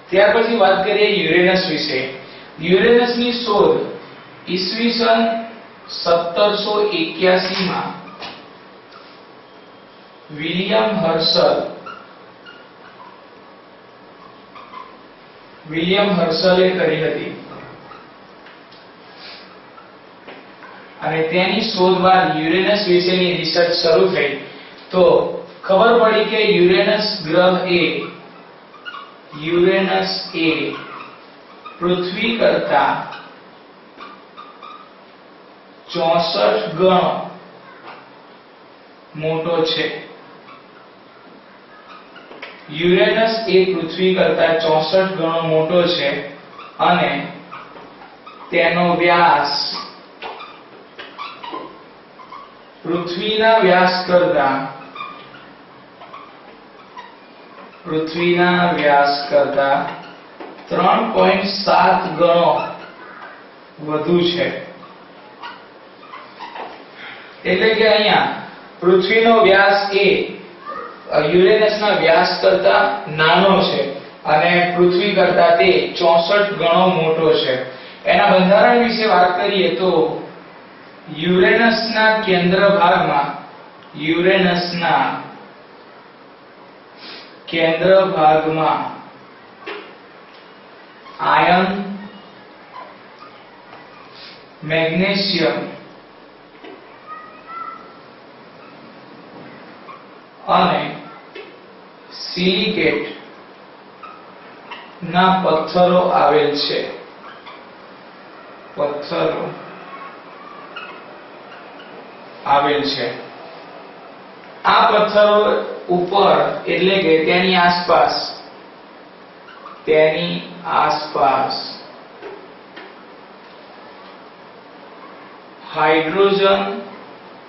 ત્યાર પછી વાત કરીએ યુરેનસ વિશે. યુરેનસની શોધ ઈસવીસન 1781 માં વિલિયમ હર્શલે કરી હતી અને તેની શોધ બાદ યુરેનસ વિશેની રિસર્ચ શરૂ થઈ તો ખબર પડી કે યુરેનસ એ પૃથ્વી કરતા 64 ગણો મોટો છે. યુરેનસ એ પૃથ્વી કરતા 64 ગણો મોટો છે અને તેનો વ્યાસ પૃથ્વીના વ્યાસ કરતા 3.7 ગણો વધુ છે. એટલે કે અહીંયા પૃથ્વીનો વ્યાસ એ યુરેનસના વ્યાસ કરતા નાનો છે અને પૃથ્વી કરતા તે 64 ગણો મોટો છે. એના બંધારણ વિશે વાત કરીએ તો યુરેનસના કેન્દ્ર ભાગમાં આયર્ન, મેગ્નેશિયમ અને સિલિકેટ ના પથ્થરો આવેલ છે. આ પથ્થરો ઉપર એટલે કે તેની આસપાસ હાઇડ્રોજન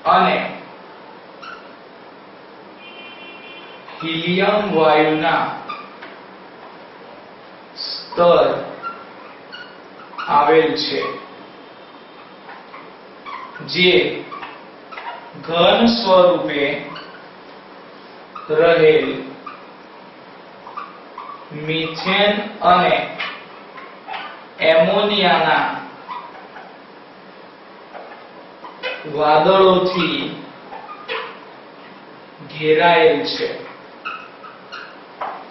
અને હિલિયમ વાયુના સ્તર આવેલ છે જે ઘન સ્વરૂપે રહેલ મિથેન અને એમોનિયાના વાદળોથી ઘેરાયેલ છે.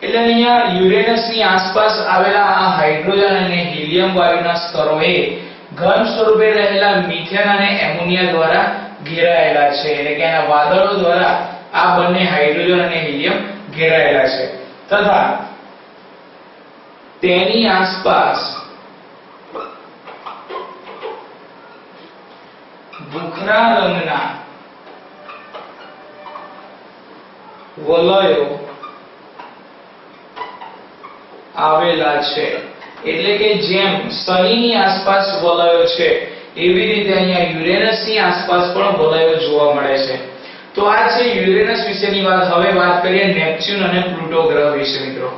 એટલે અહીંયા યુરેનસની આસપાસ આવેલા આ હાઇડ્રોજન અને હિલિયમ વાયુના સ્તરોએ ઘન સ્વરૂપે રહેલા મિથેન અને એમોનિયા દ્વારા ઘેરાયેલા છે. એટલે કે આના વાદળો દ્વારા આ બંને હાઇડ્રોજન અને હિલિયમ ઘેરાયેલા છે તથા તેની આસપાસ ભૂખરા રંગના વલયો આવેલા છે. એટલે કે જેમ શનિની આસપાસ વલયો છે એવી રીતે અહીંયા યુરેનસની આસપાસ પણ વલયો જોવા મળે છે. તો આ છે યુરેનસ વિશેની વાત. હવે વાત કરીએ નેપ્ચ્યુન અને પ્લુટો ગ્રહ વિશે મિત્રો.